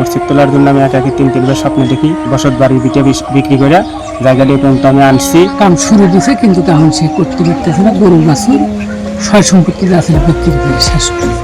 মসজিদ তোলার জন্য আমি একাকি 3-3 বার স্বপ্ন দেখি। বসত বাড়ি বিক্রি করে জায়গাটি পর্যন্ত আমি আনছি। কাম শুরু দিছে কিন্তু তেমন সে করতে পারতেছে না। গরু বাছুর সয় সম্পত্তি আছে বিক্রি করে শেষ করে।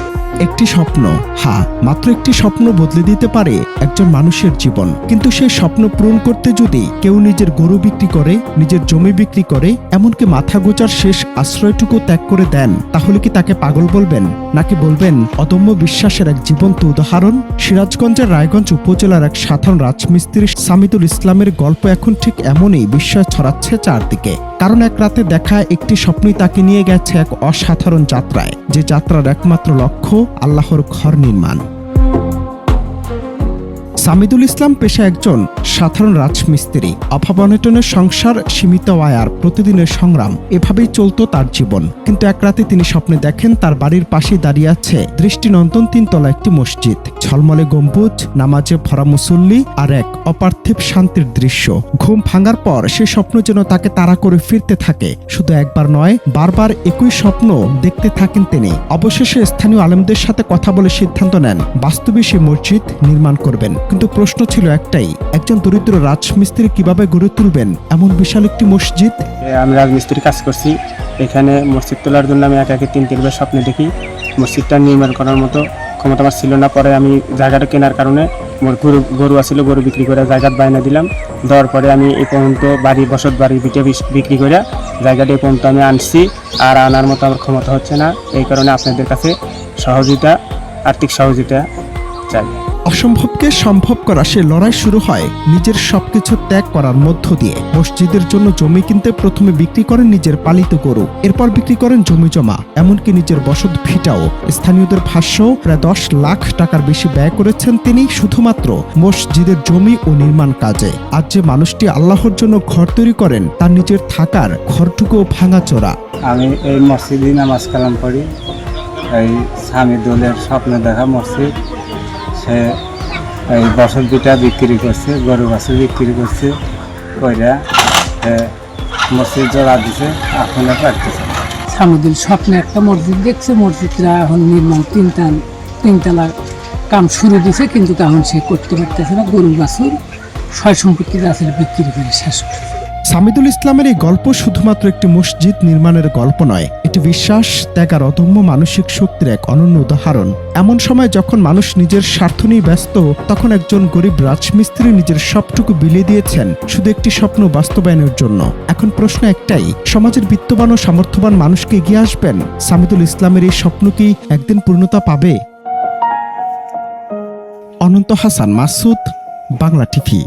একটি স্বপ্ন, হ্যাঁ, মাত্র একটি স্বপ্ন বদলে দিতে পারে একজন মানুষের জীবন। কিন্তু সেই স্বপ্ন পূরণ করতে যদি কেউ নিজের গরু বিক্রি করে, নিজের জমি বিক্রি করে, এমনকি মাথা গোজার শেষ আশ্রয়টুকু ত্যাগ করে দেন, তাহলে কি তাকে পাগল বলবেন, নাকি বলবেন অদম্য বিশ্বাসের এক জীবন্ত উদাহরণ? সিরাজগঞ্জের রায়গঞ্জ উপজেলার এক সাধারণ রাজমিস্ত্রি সামিদুল ইসলামের গল্প এখন ঠিক এমনই বিস্ময় ছড়াচ্ছে চারদিকে। কারণ এক রাতে দেখা একটি স্বপ্নই তাকে নিয়ে গেছে এক অসাধারণ যাত্রায়, যে যাত্রার একমাত্র লক্ষ্য আল্লাহর ঘর নির্মাণ। সামিদুল ইসলাম পেশা একজন সাধারণ রাজমিস্ত্রি। অভাব অনটনের সংসার, সীমিত আয় আর প্রতিদিনের সংগ্রাম, এভাবেই চলত তার জীবন। কিন্তু এক রাতে তিনি স্বপ্নে দেখেন তার বাড়ির পাশেই দাঁড়িয়ে আছে দৃষ্টিনন্দন 3 তলা একটি মসজিদ, ঝলমলে গম্বুজ, নামাজে ভরা মুসল্লি আর এক অপার্থিব শান্তির দৃশ্য। ঘুম ভাঙার পর সে স্বপ্ন যেন তাকে তাড়া করে ফিরতে থাকে। শুধু একবার নয়, বারবার একই স্বপ্ন দেখতে থাকেন তিনি। অবশেষে স্থানীয় আলেমদের সাথে কথা বলে সিদ্ধান্ত নেন বাস্তবে সে মসজিদ নির্মাণ করবেন। কিন্তু প্রশ্ন ছিল একটাই, একজন দরিদ্র রাজমিস্ত্রি কিভাবে গড়ে তুলবেন এমন বিশাল একটি মসজিদ? আমি রাজমিস্ত্রি কাজ করছি। এখানে মসজিদ তোলার জন্য আমি একাকি 3-3 বার স্বপ্ন দেখি। মসজিদটা নির্মাণ করার মতো ক্ষমতা আমার ছিল না। পরে আমি জায়গাটা কেনার কারণে মোর গরু আছিল, গরু বিক্রি করে জায়গা বায়না দিলাম। দেওয়ার পরে আমি এই পর্যন্ত বসত বাড়ি বিক্রি করে জায়গাটা এই পর্যন্ত আমি আনছি। আর আনার মতো আমার ক্ষমতা হচ্ছে না। এই কারণে আপনাদের কাছে সহযোগিতা, আর্থিক সহযোগিতা চাই। অসম্ভবকে সম্ভব করা সে লড়াই শুরু হয় নিজের সবকিছু ত্যাগ করার মধ্য দিয়ে। মসজিদের জন্য জমি কিনতে প্রথমে বিক্রি করেন নিজের পালিত গরু, এরপর বিক্রি করেন জমি জমা, এমনকি নিজের বসত ভিটাও। স্থানীয়দের ভাষ্য, প্রায় 10 লাখ টাকার বেশি ব্যয় করেছেন তিনি শুধুমাত্র মসজিদের জমি ও নির্মাণ কাজে। আজ যে মানুষটি আল্লাহর জন্য ঘর তৈরি করেন, তার নিজের থাকার ঘরটুকুও ভাঙাচোরা। আমি এই মসজিদে নামাজ কালাম পড়ি। এই সামিদুলের স্বপ্ন দেখা মসজিদ, সে এই বসত ভিটা বিক্রি করছে, গরু বাছুর বিক্রি করছে, ওইটা মসজিদ জোড়া দিছে, এখনো পারতেছে। সামিদুল স্বপ্নে একটা মসজিদ দেখছে, মসজিদটা এখন নির্মাণ 3 তলা কাম শুরু দিছে কিন্তু তেমন সে করতে পারতেছে না। গরু বাছুর সয় সম্পত্তি আছে বিক্রি করে শেষ করে। সামিদুল ইসলামের এই গল্প শুধুমাত্র একটি মসজিদ নির্মাণের গল্প নয়, এটি বিশ্বাস, ত্যাগ আর অদম্য মানসিক শক্তির এক অনন্য উদাহরণ। এমন সময় যখন মানুষ নিজের স্বার্থ নিয়ে ব্যস্ত, তখন একজন গরিব রাজমিস্ত্রি নিজের সবটুকু বিলিয়ে দিয়েছেন শুধু একটি স্বপ্ন বাস্তবায়নের জন্য। এখন প্রশ্ন একটাই, সমাজের বিত্তবান ও সামর্থ্যবান মানুষকে এগিয়ে আসবেন? সামিদুল ইসলামের এই স্বপ্ন কি একদিন পূর্ণতা পাবে? অনন্ত হাসান মাসুদ, বাংলা টিভি।